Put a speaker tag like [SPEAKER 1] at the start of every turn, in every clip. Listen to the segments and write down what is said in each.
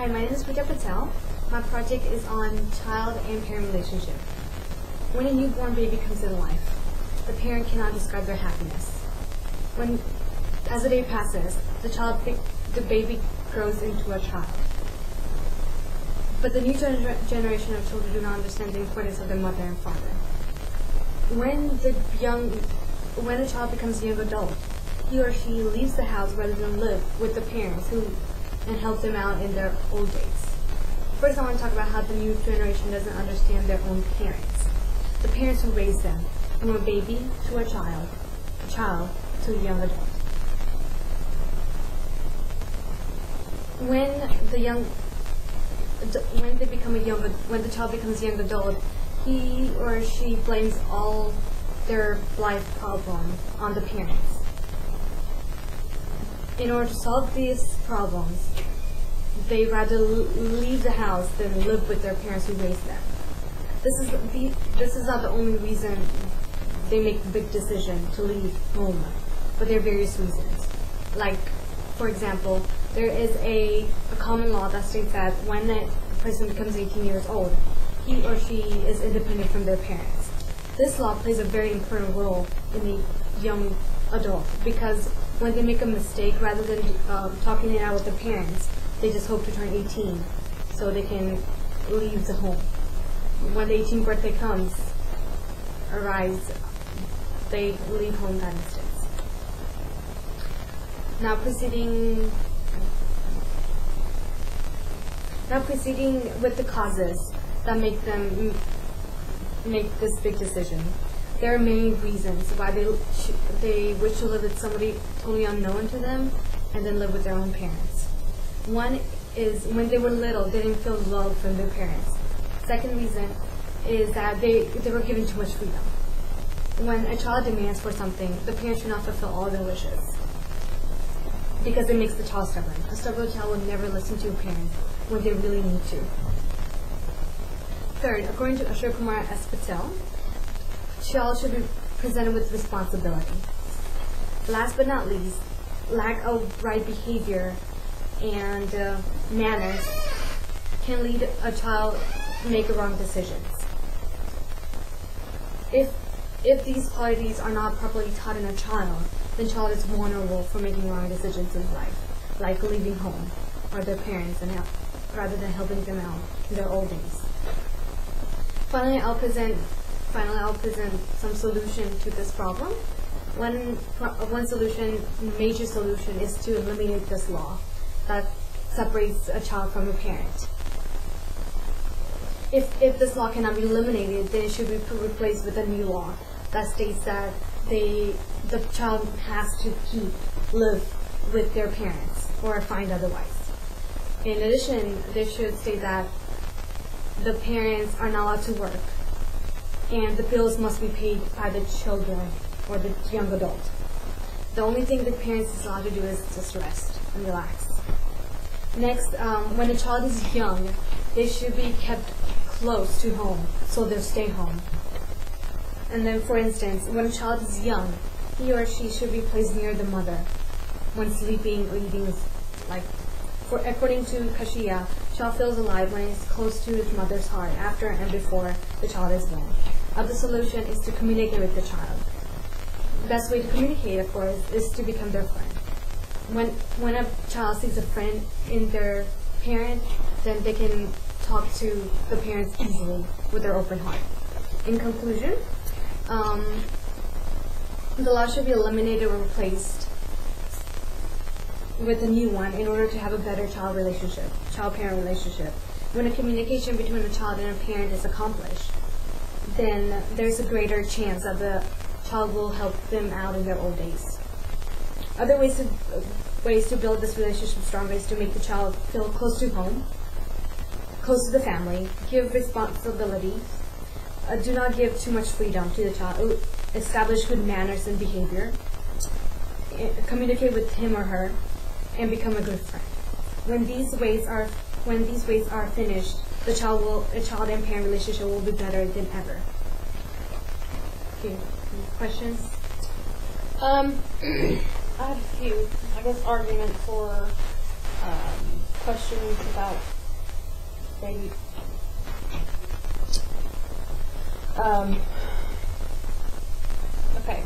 [SPEAKER 1] Hi, my name is Poojah. My project is on child and parent relationship. When a newborn baby comes to life, the parent cannot describe their happiness. As the day passes, the baby grows into a child. But the new generation of children do not understand the importance of their mother and father. When a child becomes a young adult, he or she leaves the house rather than live with the parents and help them out in their old days. First, I want to talk about how the new generation doesn't understand their own parents. The parents who raised them, from a baby to a child to a young adult. When the child becomes a young adult, he or she blames all their life problems on the parents. In order to solve these problems, they rather leave the house than live with their parents who raised them. This is not the only reason they make the big decision to leave home, but there are various reasons. Like, for example, there is a common law that states that when a person becomes 18 years old, he or she is independent from their parents. This law plays a very important role in the young adult because when they make a mistake, rather than talking it out with their parents, they just hope to turn 18 so they can leave the home. When the 18th birthday arrives, they leave home that instance. Now proceeding with the causes that make them make this big decision. There are many reasons why they wish to live with somebody totally unknown to them and then live with their own parents. One is when they were little, they didn't feel love from their parents. Second reason is that they were given too much freedom. When a child demands for something, the parents should not fulfill all their wishes because it makes the child stubborn. A stubborn child will never listen to a parent when they really need to. Third, according to Ashur Kumar S. Patel, child should be presented with responsibility. Last but not least, lack of right behavior and manners can lead a child to make wrong decisions. If these qualities are not properly taught in a child, then child is vulnerable for making wrong decisions in life, like leaving home or their parents rather than helping them out in their old days. Finally, I'll present some solution to this problem. One major solution is to eliminate this law that separates a child from a parent. If this law cannot be eliminated, then it should be replaced with a new law that states that the child has to live with their parents or find otherwise. In addition, they should state that the parents are not allowed to work and the bills must be paid by the children or the young adult. The only thing the parents is allowed to do is just rest and relax. Next, when a child is young, they should be kept close to home, so they'll stay home. And then, for instance, when a child is young, he or she should be placed near the mother when sleeping or eating. According to Kashiya, child feels alive when it's close to his mother's heart after and before the child is born. The solution is to communicate with the child. The best way to communicate, of course, is to become their friend. When a child sees a friend in their parent, then they can talk to the parents easily with their open heart. In conclusion, the law should be eliminated or replaced with a new one in order to have a better child-parent relationship. When a communication between a child and a parent is accomplished, then there's a greater chance that the child will help them out in their old days. Other ways to build this relationship stronger is to make the child feel close to home, close to the family, give responsibilities, do not give too much freedom to the child, establish good manners and behavior, communicate with him or her, and become a good friend. When these ways are finished, a child and parent relationship will be better than ever. Okay, any questions?
[SPEAKER 2] I had a few, arguments or questions about maybe okay,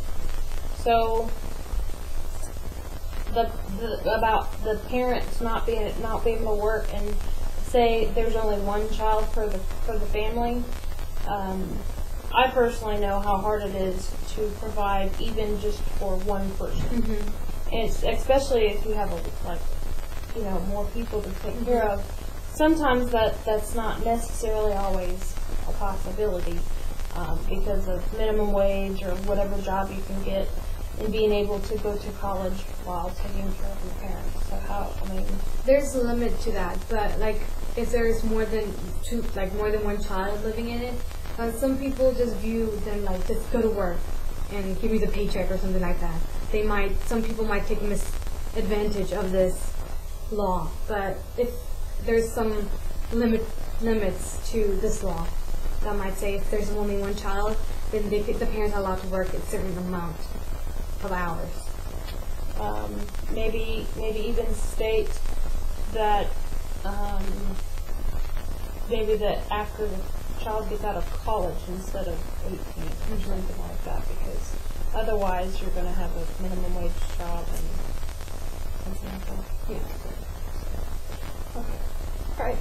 [SPEAKER 2] so about the parents not being able to work, and say there's only one child for the family. I personally know how hard it is to provide even just for one person. And it's, especially if you have more people to take care of. Sometimes that's not necessarily always a possibility because of minimum wage or whatever job you can get, and being able to go to college while taking care of your parents. So
[SPEAKER 1] there's a limit to that, but like if there's more than one child living in it, some people just view them like, just go to work and give me the paycheck or something like that. Some people might take advantage of this law, but if there's some limits to this law, that might say if there's only one child, then the parents are allowed to work a certain amount of hours.
[SPEAKER 2] Maybe even state that maybe that after the child gets out of college instead of 18 or something like that, because otherwise you're going to have a minimum wage job and something like that.
[SPEAKER 1] Yeah.
[SPEAKER 2] Okay. All right.